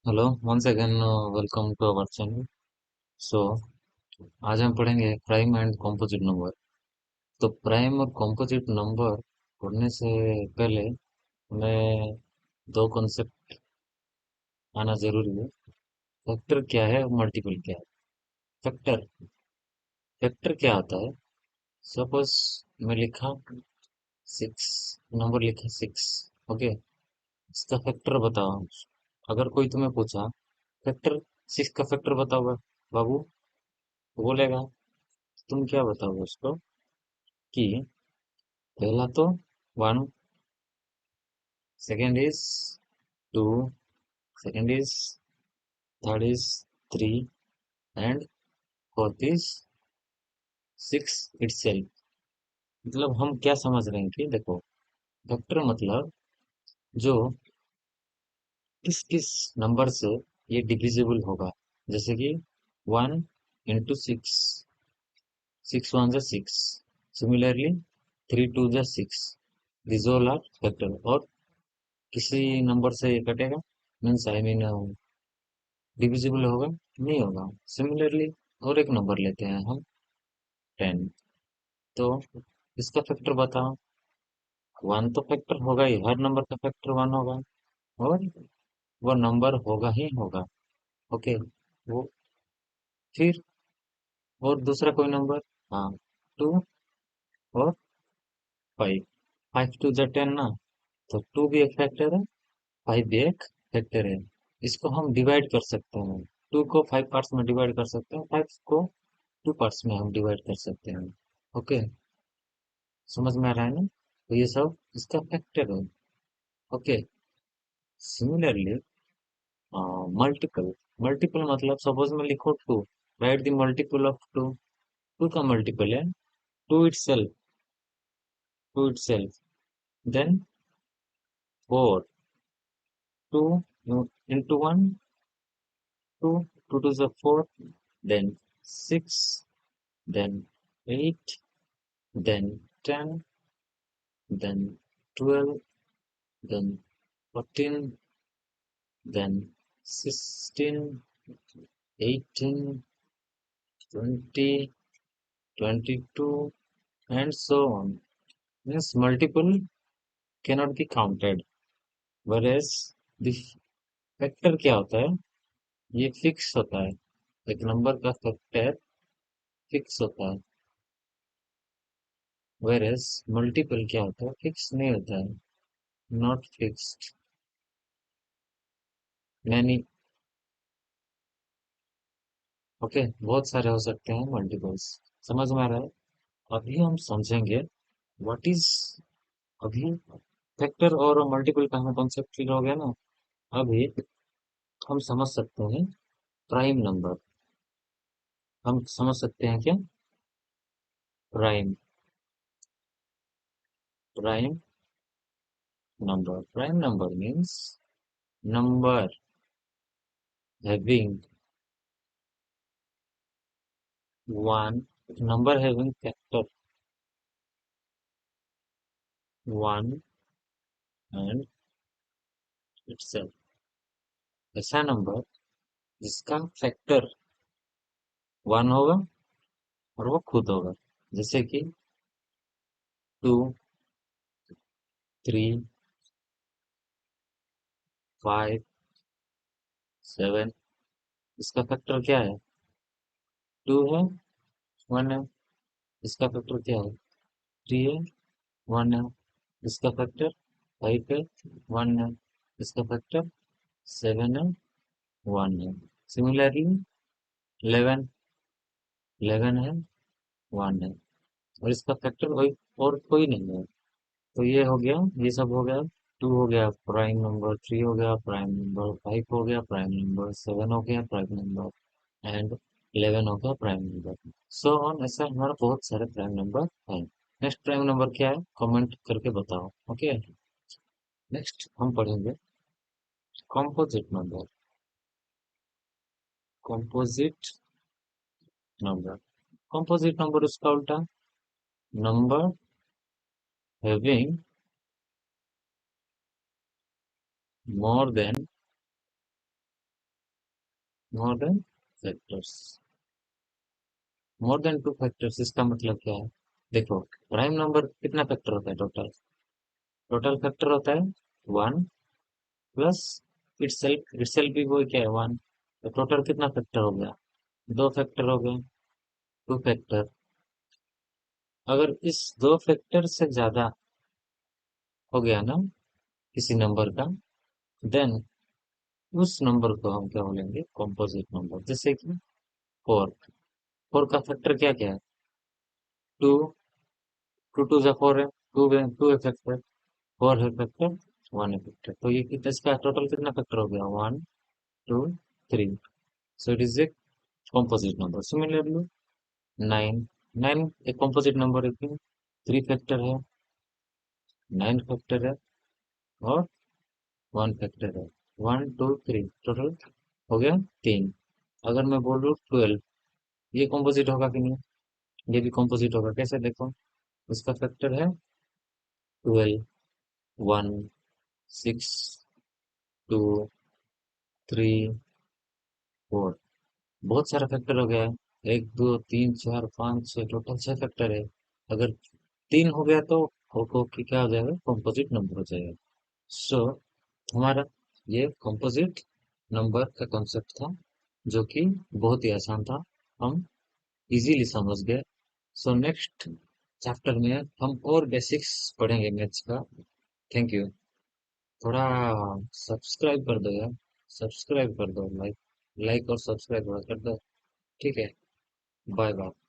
Hello once again welcome to our channel. So आज हम पढ़ेंगे प्राइम एंड कॉम्पोजिट नंबर। तो प्राइम और कॉम्पोजिट नंबर पढ़ने से पहले हमें दो कॉन्सेप्ट आना जरूरी है। फैक्टर क्या है और मल्टीपल क्या है। फैक्टर फैक्टर क्या होता है? सपोज मैं लिखा सिक्स, नंबर लिखा सिक्स। ओके, इसका फैक्टर बताओ। अगर कोई तुम्हें पूछा फैक्टर, सिक्स का फैक्टर बताओ बाबू, तो बोलेगा, तुम क्या बताओगे उसको कि पहला तो one, second is two, second is, third is three, and fourth is six itself. मतलब हम क्या समझ रहे हैं कि देखो, फैक्टर मतलब जो किस किस नंबर से ये डिविजिबल होगा। जैसे कि one into six, six one जा सिक्स। सिमिलरली थ्री टू जा six. This all are factor. और किसी नंबर से ये कटेगा, मीन्स आई मीन डिविजिबल होगा, नहीं होगा। सिमिलरली और एक नंबर लेते हैं हम, टेन। तो इसका फैक्टर बताओ। वन तो फैक्टर होगा ही, हर नंबर का फैक्टर वन होगा, और वो नंबर होगा ही होगा। ओके, वो फिर और दूसरा कोई नंबर, हाँ, टू और फाइव। फाइव टू जा टेन ना, तो टू भी एक फैक्टर है, फाइव भी एक फैक्टर है। इसको हम डिवाइड कर सकते हैं। टू को फाइव पार्ट्स में डिवाइड कर सकते हैं, फाइव को टू पार्ट्स में हम डिवाइड कर सकते हैं। ओके, समझ में आ रहा है ना? तो ये सब इसका फैक्टर है। Okay, similarly multiple. मल्टीपल मतलब सपोज मैं लिखो two, write the multiple of two. Two का मल्टीपल है two itself, two itself. Then four, two into one, two, two twos four, then six, then eight, then ten, then twelve, then fourteen, then sixteen, 18, 20, 22, and so on. Means multiple cannot be counted. Whereas the factor क्या होता है? ये fix होता है। एक number का factor fix होता है। Whereas मल्टीपल क्या होता है? फिक्स नहीं होता है। Not fixed. मैनी। ओके, बहुत सारे हो सकते हैं मल्टीपल्स। समझ में आ रहा है? अभी हम समझेंगे व्हाट इज, अभी फैक्टर और मल्टीपल का हमें कॉन्सेप्ट क्लियर हो गया ना। अभी हम समझ सकते हैं प्राइम नंबर। हम समझ सकते हैं क्या? Prime, prime number. Prime number means number having one, number having factor one and itself। ऐसा नंबर जिसका फैक्टर वन होगा और वो खुद होगा। जैसे कि टू, थ्री, फाइव, सेवन। इसका फैक्टर क्या है? टू है, वन है। इसका फैक्टर क्या है? थ्री है, वन है। इसका फैक्टर फाइव है, वन है। इसका फैक्टर सेवन है, वन है। सिमिलरली 11, 11 है, वन है। और इसका फैक्टर वही, और कोई नहीं है। तो ये हो गया, ये सब हो गया। टू हो गया प्राइम नंबर, थ्री हो गया प्राइम नंबर, फाइव हो गया प्राइम नंबर, सेवन हो गया प्राइम नंबर, एंड 11 हो गया प्राइम नंबर। सो ऑन, ऐसा हमारा बहुत सारे प्राइम नंबर है। नेक्स्ट प्राइम नंबर क्या है? कमेंट करके बताओ। ओके, नेक्स्ट हम पढ़ेंगे composite number. Composite number, composite number उसका उल्टा, number having more than more than factors, more than two factors, इसका मतलब क्या है? देखो, प्राइम नंबर कितना फैक्टर होता है टोटल? टोटल फैक्टर होता है वन प्लस इटसेल्फ, इटसेल्फ भी वही क्या है, वन। तो टोटल कितना फैक्टर हो गया? दो फैक्टर हो गए, टू फैक्टर। अगर इस दो फैक्टर से ज्यादा हो गया ना किसी नंबर का, देन उस नंबर को हम क्या बोलेंगे? Composite number. जैसे कि फोर, फोर का फैक्टर क्या क्या है? टू, टू टू जा फोर है, टू है फैक्टर, फोर है फैक्टर, वन है फैक्टर। तो ये कितना, इसका टोटल कितना फैक्टर हो गया? One, two, three. So it is a composite number. Similarly, 9, 9 एक composite number है क्यों? 3 फैक्टर है, 9 फैक्टर है, और 1 फैक्टर है। 1 2 3 टोटल हो गया 3। अगर मैं बोलूँ 12, ये composite होगा कि नहीं? ये भी composite होगा। कैसे? देखो, इसका फैक्टर है 12, 1, 6, 2, 3, 4। बहुत सारा फैक्टर हो गया है। 1 2 3 4 5 6, टोटल 6 फैक्टर है। अगर 3 हो गया तो को की क्या हो जाएगा? कंपोजिट नंबर हो जाएगा। सो हमारा ये कंपोजिट नंबर का कॉन्सेप्ट था, जो कि बहुत ही आसान था, हम इजीली समझ गए। सो नेक्स्ट चैप्टर में हम और बेसिक्स पढ़ेंगे मैथ्स का। Thank you. थोड़ा सब्सक्राइब कर दो यार, सब्सक्राइब कर दो, लाइक, लाइक और सब्सक्राइब कर दो। ठीक है, बाय बाय।